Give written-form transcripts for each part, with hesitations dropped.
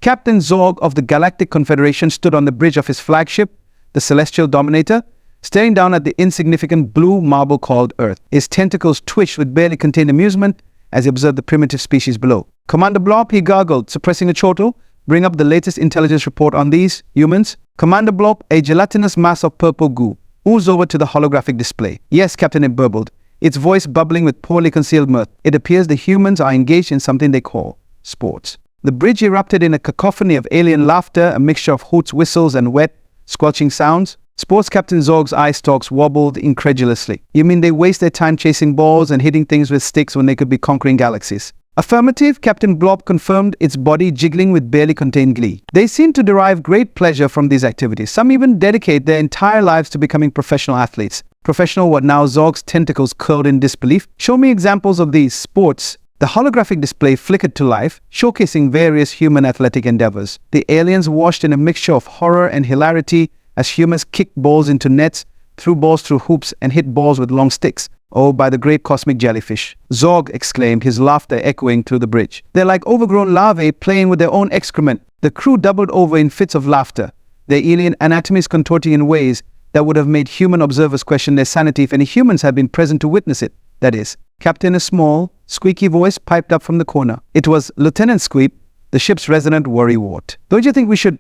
Captain Zorg of the Galactic Confederation stood on the bridge of his flagship, the Celestial Dominator, staring down at the insignificant blue marble called Earth. His tentacles twitched with barely contained amusement as he observed the primitive species below. "Commander Blob," he gargled, suppressing a chortle, "bring up the latest intelligence report on these humans." Commander Blob, a gelatinous mass of purple goo, oozed over to the holographic display. "Yes, Captain," it burbled, its voice bubbling with poorly concealed mirth. "It appears the humans are engaged in something they call sports." The bridge erupted in a cacophony of alien laughter, a mixture of hoots, whistles, and wet, squelching sounds. Sports Captain Zorg's eye stalks wobbled incredulously. "You mean they waste their time chasing balls and hitting things with sticks when they could be conquering galaxies?" "Affirmative," Captain Blob confirmed, its body jiggling with barely contained glee. "They seem to derive great pleasure from these activities. Some even dedicate their entire lives to becoming professional athletes." "Professional what now?" Zorg's tentacles curled in disbelief. "Show me examples of these sports." The holographic display flickered to life, showcasing various human athletic endeavors. The aliens washed in a mixture of horror and hilarity as humans kicked balls into nets, threw balls through hoops, and hit balls with long sticks. "Oh, by the great cosmic jellyfish," Zorg exclaimed, his laughter echoing through the bridge. "They're like overgrown larvae playing with their own excrement." The crew doubled over in fits of laughter, their alien anatomies contorting in ways that would have made human observers question their sanity if any humans had been present to witness it. That is, Captain, a small, squeaky voice piped up from the corner. It was Lieutenant Squeep, the ship's resident worrywart. "Don't you think we should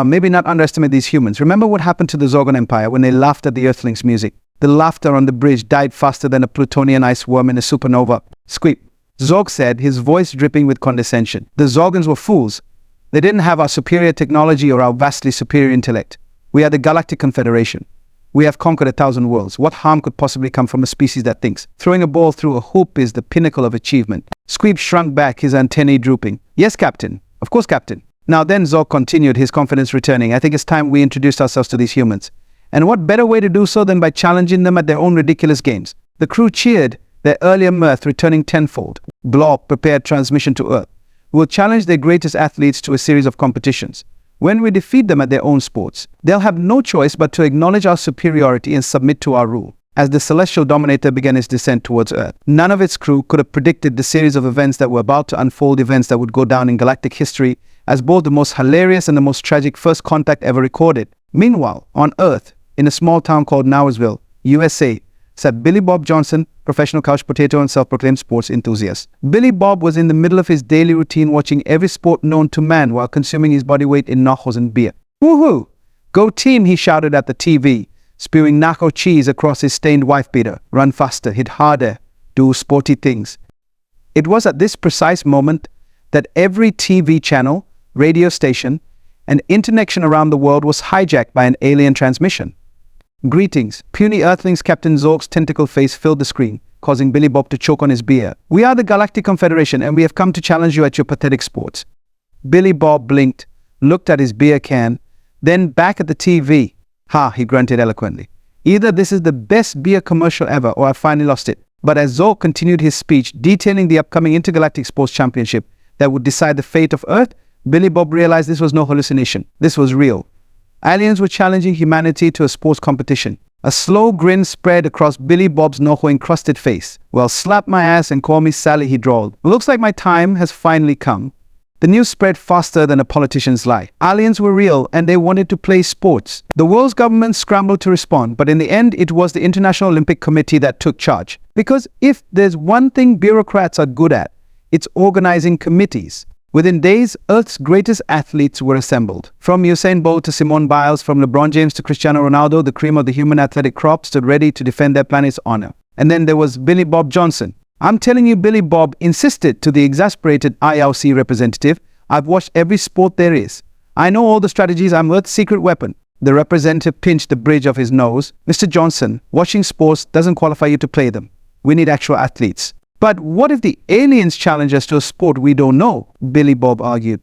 maybe not underestimate these humans? Remember what happened to the Zorgon Empire when they laughed at the Earthlings' music? The laughter on the bridge died faster than a Plutonian ice worm in a supernova." "Squeep," Zorg said, his voice dripping with condescension. "The Zorgons were fools. They didn't have our superior technology or our vastly superior intellect. We are the Galactic Confederation. We have conquered 1,000 worlds. What harm could possibly come from a species that thinks? Throwing a ball through a hoop is the pinnacle of achievement." Squeep shrunk back, his antennae drooping. "Yes, Captain. Of course, Captain." "Now then," Zorg continued, his confidence returning, "I think it's time we introduced ourselves to these humans. And what better way to do so than by challenging them at their own ridiculous games?" The crew cheered, their earlier mirth returning tenfold. Blob prepared transmission to Earth. "We'll challenge their greatest athletes to a series of competitions. When we defeat them at their own sports, they'll have no choice but to acknowledge our superiority and submit to our rule." As the Celestial Dominator began its descent towards Earth, none of its crew could have predicted the series of events that were about to unfold, events that would go down in galactic history as both the most hilarious and the most tragic first contact ever recorded. Meanwhile, on Earth, in a small town called Nowersville, USA, sat Billy Bob Johnson, professional couch potato and self-proclaimed sports enthusiast. Billy Bob was in the middle of his daily routine watching every sport known to man while consuming his body weight in nachos and beer. "Woohoo! Go team," he shouted at the TV, spewing nacho cheese across his stained wife beater. "Run faster, hit harder, do sporty things." It was at this precise moment that every TV channel, radio station, and interconnection around the world was hijacked by an alien transmission. "Greetings." Puny Earthlings Captain Zorg's tentacle face filled the screen, causing Billy Bob to choke on his beer. "We are the Galactic Confederation, and we have come to challenge you at your pathetic sports." Billy Bob blinked, looked at his beer can, then back at the TV. "Ha," he grunted eloquently. "Either this is the best beer commercial ever, or I finally lost it." But as Zorg continued his speech detailing the upcoming Intergalactic Sports Championship that would decide the fate of Earth, Billy Bob realized this was no hallucination. This was real. Aliens were challenging humanity to a sports competition. A slow grin spread across Billy Bob's Noho-encrusted face. "Well, slap my ass and call me Sally," he drawled. "Looks like my time has finally come." The news spread faster than a politician's lie. Aliens were real, and they wanted to play sports. The world's government scrambled to respond, but in the end, it was the International Olympic Committee that took charge. Because if there's one thing bureaucrats are good at, it's organizing committees. Within days, Earth's greatest athletes were assembled. From Usain Bolt to Simone Biles, from LeBron James to Cristiano Ronaldo, the cream of the human athletic crop stood ready to defend their planet's honor. And then there was Billy Bob Johnson. I'm telling you, Billy Bob insisted to the exasperated IRC representative, "I've watched every sport there is. I know all the strategies. I'm Earth's secret weapon." The representative pinched the bridge of his nose. "Mr. Johnson, watching sports doesn't qualify you to play them. We need actual athletes." "But what if the aliens challenge us to a sport we don't know?" Billy Bob argued.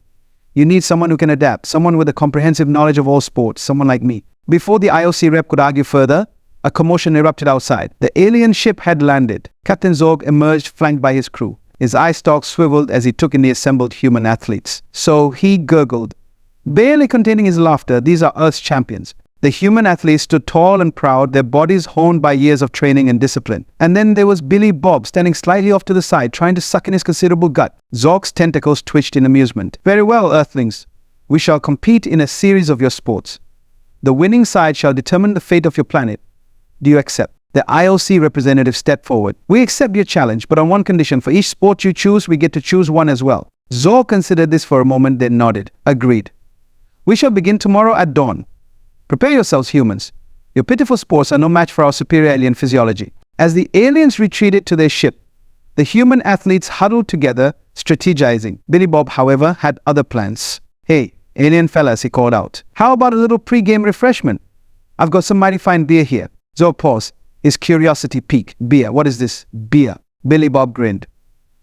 "You need someone who can adapt, someone with a comprehensive knowledge of all sports, someone like me." Before the IOC rep could argue further, a commotion erupted outside. The alien ship had landed. Captain Zorg emerged flanked by his crew. His eye stalks swiveled as he took in the assembled human athletes. So he gurgled, barely containing his laughter. "These are Earth's champions." The human athletes stood tall and proud, their bodies honed by years of training and discipline. And then there was Billy Bob, standing slightly off to the side, trying to suck in his considerable gut. Zorg's tentacles twitched in amusement. "Very well, Earthlings. We shall compete in a series of your sports. The winning side shall determine the fate of your planet. Do you accept?" The IOC representative stepped forward. "We accept your challenge, but on one condition. For each sport you choose, we get to choose one as well." Zorg considered this for a moment, then nodded. "Agreed. We shall begin tomorrow at dawn. Prepare yourselves, humans. Your pitiful sports are no match for our superior alien physiology." As the aliens retreated to their ship, the human athletes huddled together, strategizing. Billy Bob, however, had other plans. "Hey, alien fellas," he called out. "How about a little pre-game refreshment? I've got some mighty fine beer here." Zorg paused. His curiosity piqued. "Beer? What is this? Beer?" Billy Bob grinned.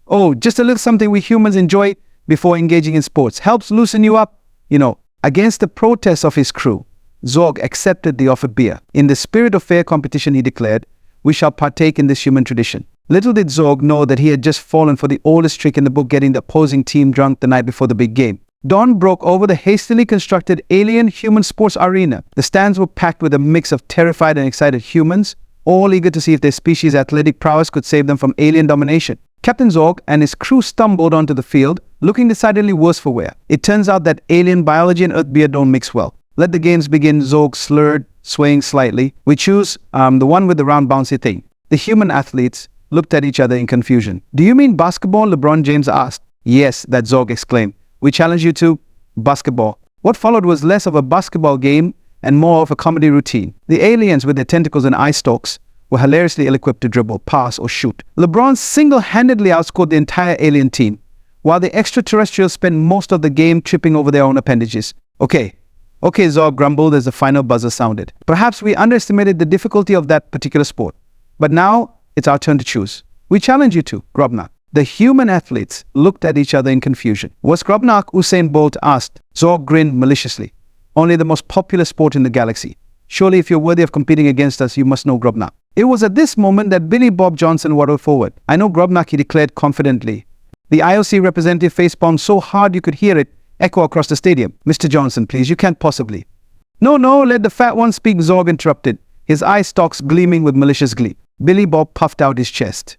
"Oh, just a little something we humans enjoy before engaging in sports. Helps loosen you up, you know." Against the protests of his crew, Zorg accepted the offered beer. "In the spirit of fair competition," he declared, "we shall partake in this human tradition." Little did Zorg know that he had just fallen for the oldest trick in the book, getting the opposing team drunk the night before the big game. Dawn broke over the hastily constructed alien-human sports arena. The stands were packed with a mix of terrified and excited humans, all eager to see if their species' athletic prowess could save them from alien domination. Captain Zorg and his crew stumbled onto the field, looking decidedly worse for wear. It turns out that alien biology and Earth beer don't mix well. "Let the games begin," Zorg slurred, swaying slightly. "We choose the one with the round bouncy thing." The human athletes looked at each other in confusion. "Do you mean basketball?" LeBron James asked. "Yes," that Zorg exclaimed. "We challenge you to basketball." What followed was less of a basketball game and more of a comedy routine. The aliens, with their tentacles and eye stalks, were hilariously ill-equipped to dribble, pass, or shoot. LeBron single-handedly outscored the entire alien team, while the extraterrestrials spent most of the game tripping over their own appendages. Okay, Zorg grumbled as the final buzzer sounded. "Perhaps we underestimated the difficulty of that particular sport. But now, it's our turn to choose. We challenge you to Grobnak." The human athletes looked at each other in confusion. "Was Grobnak?" Usain Bolt asked. Zorg grinned maliciously. "Only the most popular sport in the galaxy. Surely if you're worthy of competing against us, you must know Grobnak." It was at this moment that Billy Bob Johnson waddled forward. "I know Grobnak," he declared confidently. The IOC representative facepalmed so hard you could hear it echo across the stadium. "Mr. Johnson, please, you can't possibly." No, let the fat one speak," Zorg interrupted, his eye stalks gleaming with malicious glee. Billy Bob puffed out his chest.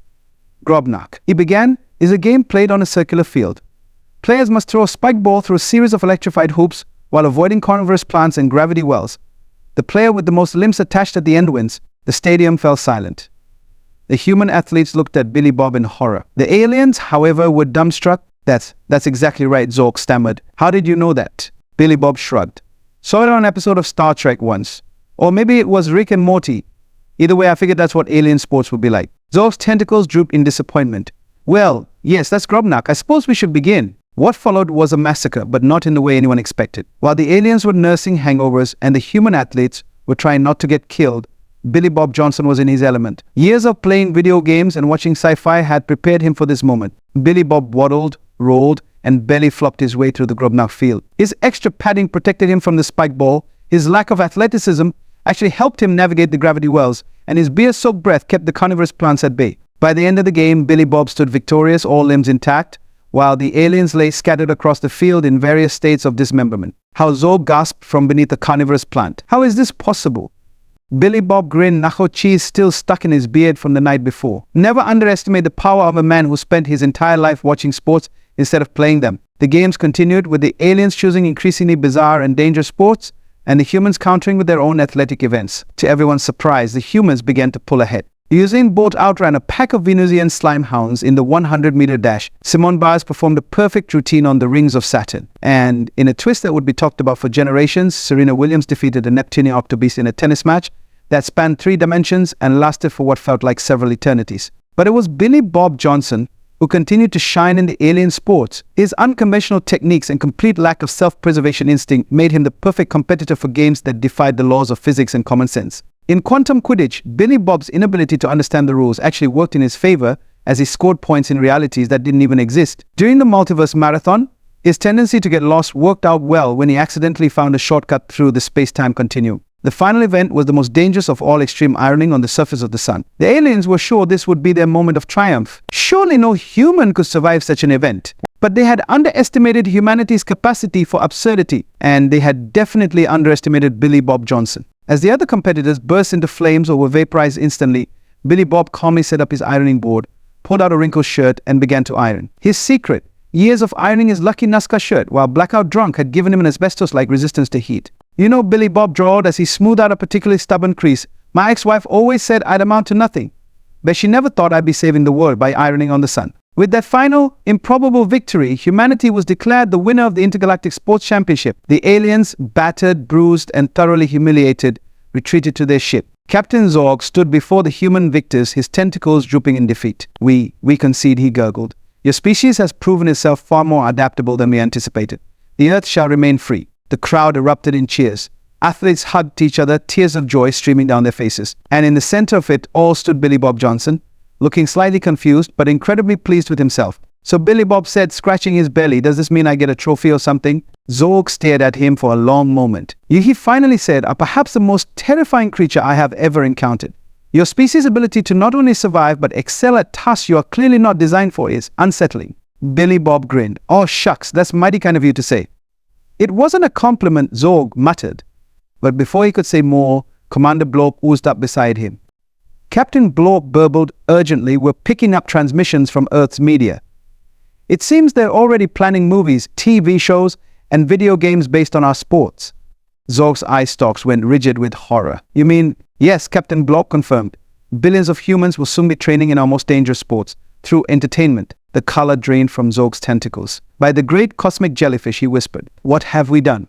"Grobnak," he began, "is a game played on a circular field. Players must throw a spike ball through a series of electrified hoops while avoiding carnivorous plants and gravity wells. The player with the most limbs attached at the end wins." The stadium fell silent. The human athletes looked at Billy Bob in horror. The aliens, however, were dumbstruck. That's exactly right," Zorg stammered. "How did you know that?" Billy Bob shrugged. "Saw it on an episode of Star Trek once. Or maybe it was Rick and Morty. Either way, I figured that's what alien sports would be like." Zorg's tentacles drooped in disappointment. "Well, yes, that's Grobnak. I suppose we should begin." What followed was a massacre, but not in the way anyone expected. While the aliens were nursing hangovers and the human athletes were trying not to get killed, Billy Bob Johnson was in his element. Years of playing video games and watching sci-fi had prepared him for this moment. Billy Bob waddled, rolled, and belly flopped his way through the Grobnak field. His extra padding protected him from the spike ball. His lack of athleticism actually helped him navigate the gravity wells, and his beer-soaked breath kept the carnivorous plants at bay. By the end of the game, Billy Bob stood victorious, all limbs intact, while the aliens lay scattered across the field in various states of dismemberment. How Zorg gasped from beneath a carnivorous plant. "How is this possible?" Billy Bob grinned, nacho cheese still stuck in his beard from the night before. Never underestimate the power of a man who spent his entire life watching sports instead of playing them. The games continued, with the aliens choosing increasingly bizarre and dangerous sports, and the humans countering with their own athletic events. To everyone's surprise, the humans began to pull ahead. Usain Bolt outran a pack of Venusian slime hounds in the 100-meter dash. Simone Biles performed a perfect routine on the rings of Saturn. And in a twist that would be talked about for generations, Serena Williams defeated a Neptunian octobeast in a tennis match that spanned 3 dimensions and lasted for what felt like several eternities. But it was Billy Bob Johnson who continued to shine in the alien sports. His unconventional techniques and complete lack of self-preservation instinct made him the perfect competitor for games that defied the laws of physics and common sense. In Quantum Quidditch, Billy Bob's inability to understand the rules actually worked in his favor, as he scored points in realities that didn't even exist. During the multiverse marathon, his tendency to get lost worked out well when he accidentally found a shortcut through the space-time continuum. The final event was the most dangerous of all extreme ironing on the surface of the sun. The aliens were sure this would be their moment of triumph. Surely no human could survive such an event. But they had underestimated humanity's capacity for absurdity, and they had definitely underestimated Billy Bob Johnson. As the other competitors burst into flames or were vaporized instantly, Billy Bob calmly set up his ironing board, pulled out a wrinkled shirt, and began to iron. His secret, Years of ironing his lucky Nazca shirt while blackout drunk had given him an asbestos-like resistance to heat. You know, Billy Bob drawled as he smoothed out a particularly stubborn crease, my ex-wife always said I'd amount to nothing, but she never thought I'd be saving the world by ironing on the sun. With that final, improbable victory, humanity was declared the winner of the Intergalactic Sports Championship. The aliens, battered, bruised, and thoroughly humiliated, retreated to their ship. Captain Zorg stood before the human victors, his tentacles drooping in defeat. We concede, he gurgled. Your species has proven itself far more adaptable than we anticipated. The Earth shall remain free. The crowd erupted in cheers. Athletes hugged each other, tears of joy streaming down their faces. And in the center of it all stood Billy Bob Johnson, looking slightly confused but incredibly pleased with himself. So Billy Bob said, scratching his belly, does this mean I get a trophy or something? Zorg stared at him for a long moment. He finally said, are perhaps the most terrifying creature I have ever encountered. Your species' ability to not only survive but excel at tasks you are clearly not designed for is unsettling. Billy Bob grinned. Oh shucks, that's mighty kind of you to say. It wasn't a compliment, Zorg muttered. But before he could say more, Commander Blorp oozed up beside him. Captain Blorp burbled urgently, we're picking up transmissions from Earth's media. It seems they're already planning movies, TV shows, and video games based on our sports. Zorg's eye stalks went rigid with horror. You mean, yes, Captain Blorp confirmed. Billions of humans will soon be training in our most dangerous sports. Through entertainment, the color drained from Zorg's tentacles. By the great cosmic jellyfish, he whispered, what have we done?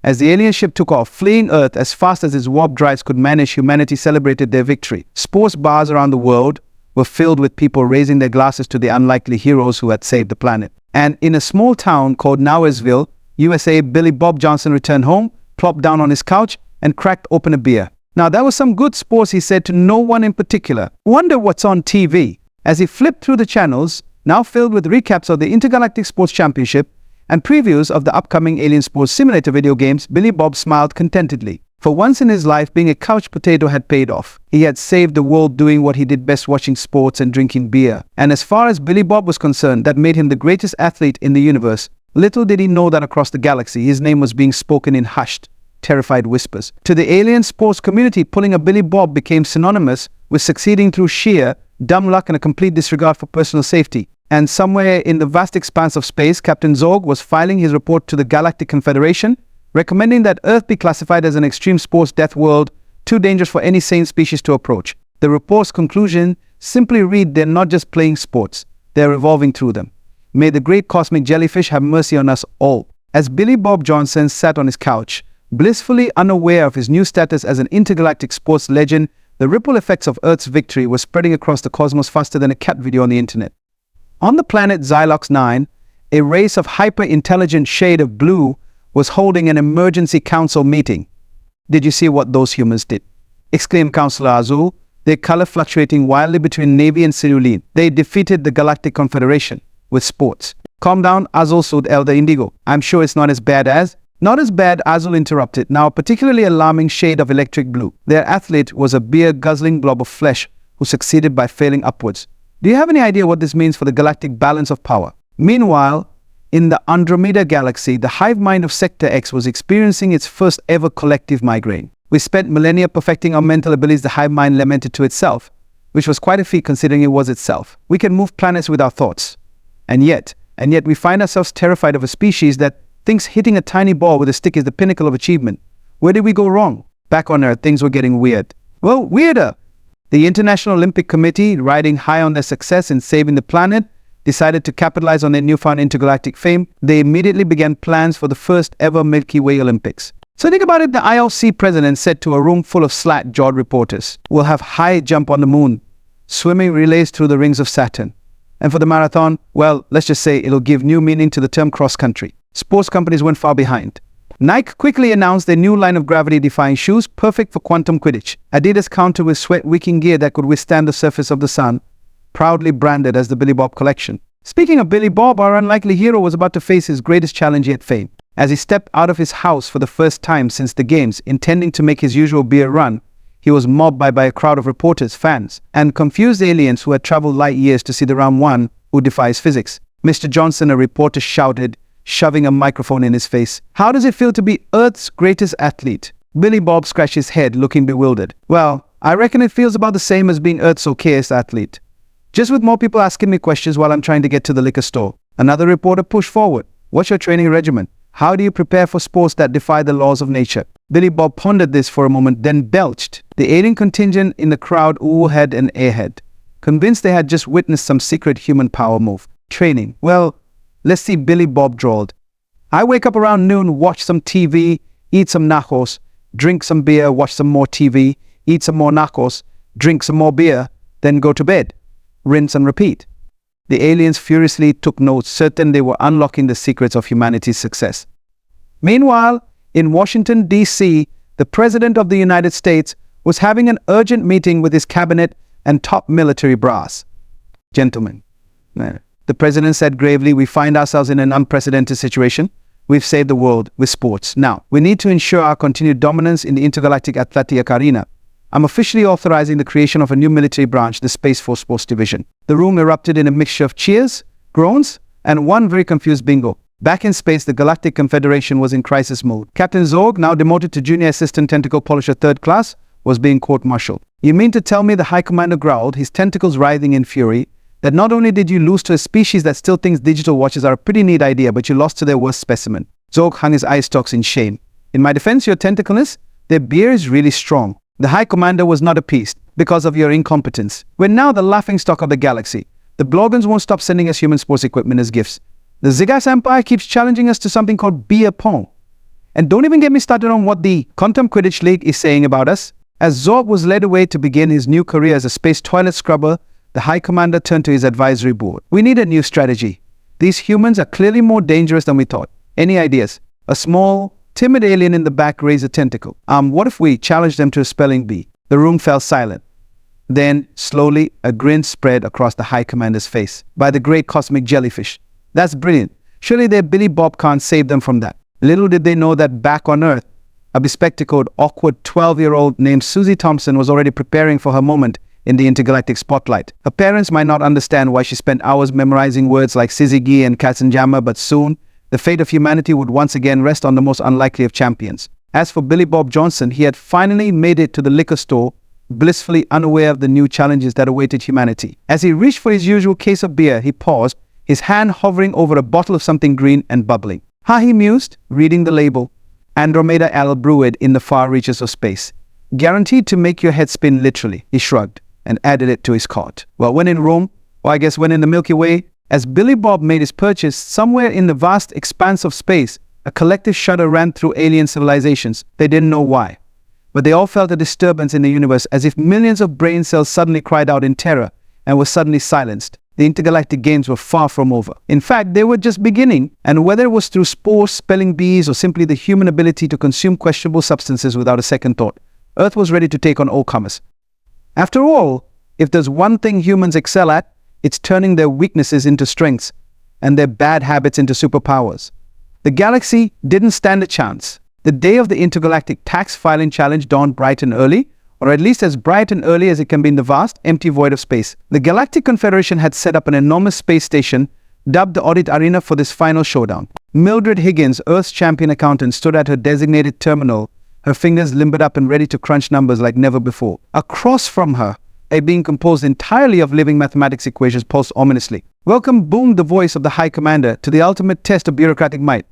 As the alien ship took off, fleeing Earth as fast as its warp drives could manage, humanity celebrated their victory. Sports bars around the world were filled with people raising their glasses to the unlikely heroes who had saved the planet. And in a small town called Nowheresville, USA, Billy Bob Johnson returned home, plopped down on his couch, and cracked open a beer. Now that was some good sports, he said to no one in particular. Wonder what's on TV. As he flipped through the channels, now filled with recaps of the Intergalactic Sports Championship and previews of the upcoming Alien Sports Simulator video games, Billy Bob smiled contentedly. For once in his life, being a couch potato had paid off. He had saved the world doing what he did best, watching sports and drinking beer. And as far as Billy Bob was concerned, that made him the greatest athlete in the universe. Little did he know that across the galaxy, his name was being spoken in hushed, terrified whispers. To the alien sports community, pulling a Billy Bob became synonymous with succeeding through sheer, dumb luck and a complete disregard for personal safety. And somewhere in the vast expanse of space, Captain Zorg was filing his report to the Galactic Confederation, recommending that Earth be classified as an extreme sports death world, too dangerous for any sane species to approach. The report's conclusion simply read, they're not just playing sports, they're evolving through them. May the great cosmic jellyfish have mercy on us all. As Billy Bob Johnson sat on his couch, blissfully unaware of his new status as an intergalactic sports legend, the ripple effects of Earth's victory were spreading across the cosmos faster than a cat video on the internet. On the planet Xylox 9, a race of hyper-intelligent shade of blue was holding an emergency council meeting. Did you see what those humans did? Exclaimed Councillor Azul, their color fluctuating wildly between navy and cerulean. They defeated the Galactic Confederation with sports. Calm down, Azul, soothed Elder Indigo. I'm sure it's not as bad as... Not as bad, Azul interrupted, now a particularly alarming shade of electric blue. Their athlete was a beer-guzzling blob of flesh who succeeded by failing upwards. Do you have any idea what this means for the galactic balance of power? Meanwhile, in the Andromeda galaxy, the hive mind of Sector X was experiencing its first ever collective migraine. We spent millennia perfecting our mental abilities, the hive mind lamented to itself, which was quite a feat considering it was itself. We can move planets with our thoughts. And yet we find ourselves terrified of a species that thinks hitting a tiny ball with a stick is the pinnacle of achievement. Where did we go wrong? Back on Earth, things were getting weird. Well, weirder. The International Olympic Committee, riding high on their success in saving the planet, decided to capitalize on their newfound intergalactic fame. They immediately began plans for the first ever Milky Way Olympics. So think about it, the IOC president said to a room full of slat-jawed reporters, we'll have high jump on the moon, swimming relays through the rings of Saturn. And for the marathon, well, let's just say it'll give new meaning to the term cross-country. Sports companies went far behind. Nike quickly announced their new line of gravity-defying shoes, perfect for Quantum Quidditch. Adidas countered with sweat-wicking gear that could withstand the surface of the sun, proudly branded as the Billy Bob collection. Speaking of Billy Bob, our unlikely hero was about to face his greatest challenge yet fame. As he stepped out of his house for the first time since the games, intending to make his usual beer run, he was mobbed by a crowd of reporters, fans, and confused aliens who had traveled light years to see the round one who defies physics. Mr. Johnson, a reporter, shouted, shoving a microphone in his face. How does it feel to be Earth's greatest athlete? Billy Bob scratched his head, looking bewildered. Well, I reckon it feels about the same as being Earth's okayest athlete. Just with more people asking me questions while I'm trying to get to the liquor store. Another reporter pushed forward. What's your training regimen? How do you prepare for sports that defy the laws of nature? Billy Bob pondered this for a moment, then belched. The alien contingent in the crowd oohed and ahed, convinced they had just witnessed some secret human power move. Training. Well, let's see, Billy Bob drawled. I wake up around noon, watch some TV, eat some nachos, drink some beer, watch some more TV, eat some more nachos, drink some more beer, then go to bed. Rinse and repeat. The aliens furiously took notes, certain they were unlocking the secrets of humanity's success. Meanwhile, in Washington, D.C., the President of the United States was having an urgent meeting with his cabinet and top military brass. Gentlemen, the President said gravely, we find ourselves in an unprecedented situation. We've saved the world with sports. Now, we need to ensure our continued dominance in the intergalactic athletic arena. I'm officially authorizing the creation of a new military branch, the Space Force Sports Division. The room erupted in a mixture of cheers, groans, and one very confused bingo. Back in space, the Galactic Confederation was in crisis mode. Captain Zorg, now demoted to Junior Assistant Tentacle Polisher 3rd Class, was being court-martialed. You mean to tell me, the High Commander growled, his tentacles writhing in fury, that not only did you lose to a species that still thinks digital watches are a pretty neat idea, but you lost to their worst specimen? Zorg hung his eye stalks in shame. In my defense, your tentacleness, their beer is really strong. The High Commander was not appeased because of your incompetence. We're now the laughingstock of the galaxy. The Blogans won't stop sending us human sports equipment as gifts. The Zigas Empire keeps challenging us to something called beer pong. And don't even get me started on what the Quantum Quidditch League is saying about us. As Zorg was led away to begin his new career as a space toilet scrubber, the High Commander turned to his advisory board. We need a new strategy. These humans are clearly more dangerous than we thought. Any ideas? A small, timid alien in the back raised a tentacle. What if we challenge them to a spelling bee? The room fell silent. Then, slowly, a grin spread across the High Commander's face. By the great cosmic jellyfish. That's brilliant. Surely their Billy Bob can't save them from that. Little did they know that back on Earth, a bespectacled, awkward 12-year-old named Susie Thompson was already preparing for her moment in the intergalactic spotlight. Her parents might not understand why she spent hours memorizing words like Sizigi and Katzenjammer, but soon, the fate of humanity would once again rest on the most unlikely of champions. As for Billy Bob Johnson, he had finally made it to the liquor store, blissfully unaware of the new challenges that awaited humanity. As he reached for his usual case of beer, he paused, his hand hovering over a bottle of something green and bubbling. He mused, reading the label. Andromeda Ale brewed in the far reaches of space. Guaranteed to make your head spin literally, he shrugged and added it to his cart. Well, when in Rome, or I guess when in the Milky Way, as Billy Bob made his purchase, somewhere in the vast expanse of space, a collective shudder ran through alien civilizations. They didn't know why. But they all felt a disturbance in the universe, as if millions of brain cells suddenly cried out in terror and were suddenly silenced. The intergalactic games were far from over. In fact, they were just beginning, and whether it was through sports, spelling bees, or simply the human ability to consume questionable substances without a second thought, Earth was ready to take on all comers. After all, if there's one thing humans excel at, it's turning their weaknesses into strengths and their bad habits into superpowers. The galaxy didn't stand a chance. The day of the intergalactic tax filing challenge dawned bright and early, or at least as bright and early as it can be in the vast, empty void of space. The Galactic Confederation had set up an enormous space station, dubbed the Audit Arena, for this final showdown. Mildred Higgins, Earth's champion accountant, stood at her designated terminal, her fingers limbered up and ready to crunch numbers like never before. Across from her, a being composed entirely of living mathematics equations, pulsed ominously. Welcome, boomed the voice of the High Commander, to the ultimate test of bureaucratic might.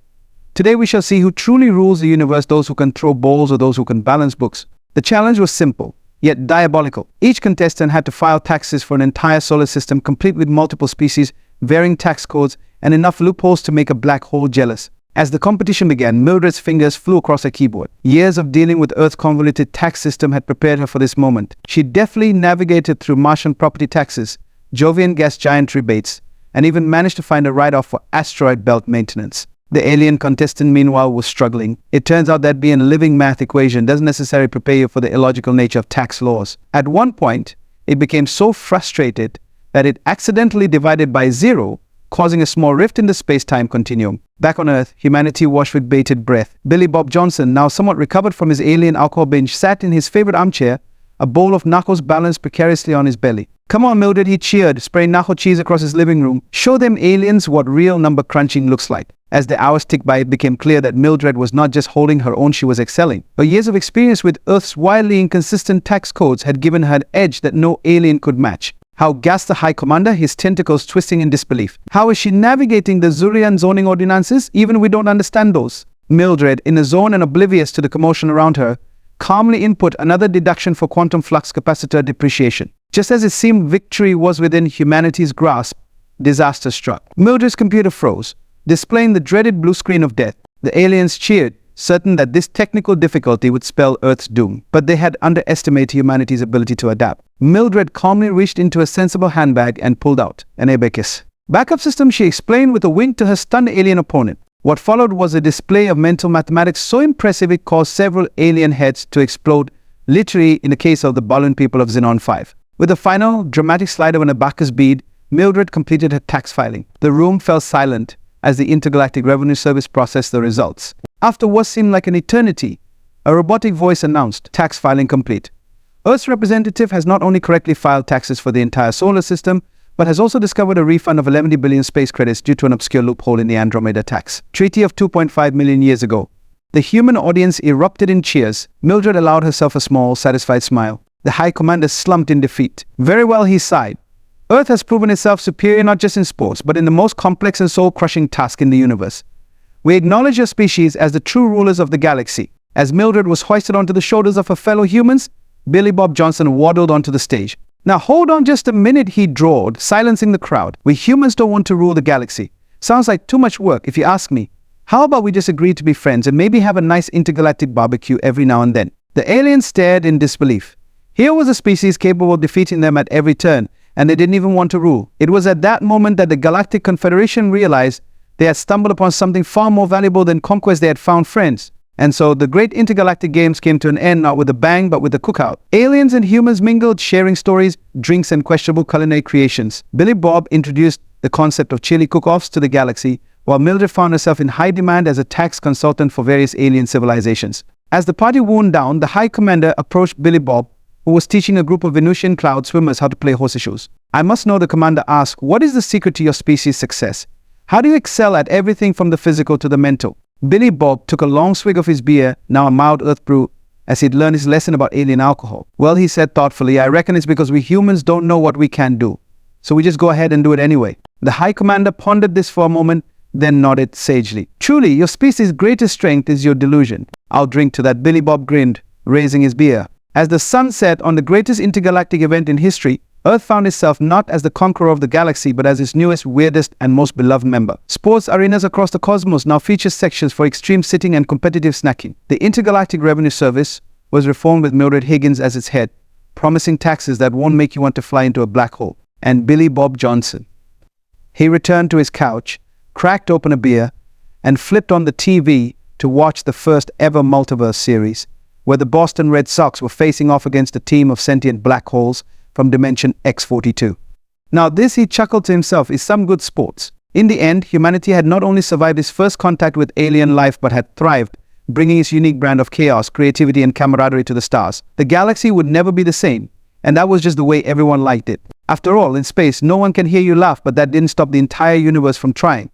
Today we shall see who truly rules the universe, those who can throw balls or those who can balance books. The challenge was simple, yet diabolical. Each contestant had to file taxes for an entire solar system, complete with multiple species, varying tax codes, and enough loopholes to make a black hole jealous. As the competition began, Mildred's fingers flew across her keyboard. Years of dealing with Earth's convoluted tax system had prepared her for this moment. She deftly navigated through Martian property taxes, Jovian gas giant rebates, and even managed to find a write-off for asteroid belt maintenance. The alien contestant, meanwhile, was struggling. It turns out that being a living math equation doesn't necessarily prepare you for the illogical nature of tax laws. At one point, it became so frustrated that it accidentally divided by zero, causing a small rift in the space-time continuum. Back on Earth, humanity washed with bated breath. Billy Bob Johnson, now somewhat recovered from his alien alcohol binge, sat in his favorite armchair, a bowl of nachos balanced precariously on his belly. Come on, Mildred, he cheered, spraying nacho cheese across his living room. Show them aliens what real number crunching looks like. As the hours ticked by, it became clear that Mildred was not just holding her own, she was excelling. Her years of experience with Earth's wildly inconsistent tax codes had given her an edge that no alien could match. How gasped the High Commander, his tentacles twisting in disbelief. How is she navigating the Zurian zoning ordinances? Even we don't understand those. Mildred, in a zone and oblivious to the commotion around her, calmly input another deduction for quantum flux capacitor depreciation. Just as it seemed victory was within humanity's grasp, disaster struck. Mildred's computer froze, displaying the dreaded blue screen of death. The aliens cheered, certain that this technical difficulty would spell Earth's doom. But they had underestimated humanity's ability to adapt. Mildred calmly reached into a sensible handbag and pulled out an abacus. Backup system, she explained with a wink to her stunned alien opponent. What followed was a display of mental mathematics so impressive it caused several alien heads to explode, literally in the case of the Balloon people of Xenon 5. With a final dramatic slide of an abacus bead, Mildred completed her tax filing. The room fell silent as the Intergalactic Revenue Service processed the results. After what seemed like an eternity, a robotic voice announced, "Tax filing complete." Earth's representative has not only correctly filed taxes for the entire solar system, but has also discovered a refund of 11 billion space credits due to an obscure loophole in the Andromeda tax treaty of 2.5 million years ago. The human audience erupted in cheers. Mildred allowed herself a small, satisfied smile. The High Commander slumped in defeat. Very well, he sighed. Earth has proven itself superior not just in sports, but in the most complex and soul-crushing task in the universe. We acknowledge your species as the true rulers of the galaxy. As Mildred was hoisted onto the shoulders of her fellow humans, Billy Bob Johnson waddled onto the stage. "Now hold on just a minute," he drawled, silencing the crowd. "We humans don't want to rule the galaxy. Sounds like too much work, if you ask me. How about we just agree to be friends and maybe have a nice intergalactic barbecue every now and then?" The aliens stared in disbelief. Here was a species capable of defeating them at every turn, and they didn't even want to rule. It was at that moment that the Galactic Confederation realized they had stumbled upon something far more valuable than conquest. They had found friends. And so the great intergalactic games came to an end, not with a bang, but with a cookout. Aliens and humans mingled, sharing stories, drinks, and questionable culinary creations. Billy Bob introduced the concept of chili cook-offs to the galaxy, while Mildred found herself in high demand as a tax consultant for various alien civilizations. As the party wound down, the High Commander approached Billy Bob, who was teaching a group of Venusian cloud swimmers how to play horseshoes. "I must know," the commander asked, "what is the secret to your species' success? How do you excel at everything from the physical to the mental?" Billy Bob took a long swig of his beer, now a mild earth brew, as he'd learned his lesson about alien alcohol. "Well," he said thoughtfully, "I reckon it's because we humans don't know what we can do. So we just go ahead and do it anyway." The High Commander pondered this for a moment, then nodded sagely. "Truly, your species' greatest strength is your delusion." "I'll drink to that," Billy Bob grinned, raising his beer. As the sun set on the greatest intergalactic event in history, Earth found itself not as the conqueror of the galaxy, but as its newest, weirdest, and most beloved member. Sports arenas across the cosmos now feature sections for extreme sitting and competitive snacking. The Intergalactic Revenue Service was reformed with Mildred Higgins as its head, promising taxes that won't make you want to fly into a black hole. And Billy Bob Johnson. He returned to his couch, cracked open a beer, and flipped on the TV to watch the first ever multiverse series, where the Boston Red Sox were facing off against a team of sentient black holes from dimension X42. Now this, he chuckled to himself, is some good sports. In the end, humanity had not only survived its first contact with alien life, but had thrived, bringing its unique brand of chaos, creativity, and camaraderie to the stars. The galaxy would never be the same, and that was just the way everyone liked it. After all, in space, no one can hear you laugh, but that didn't stop the entire universe from trying.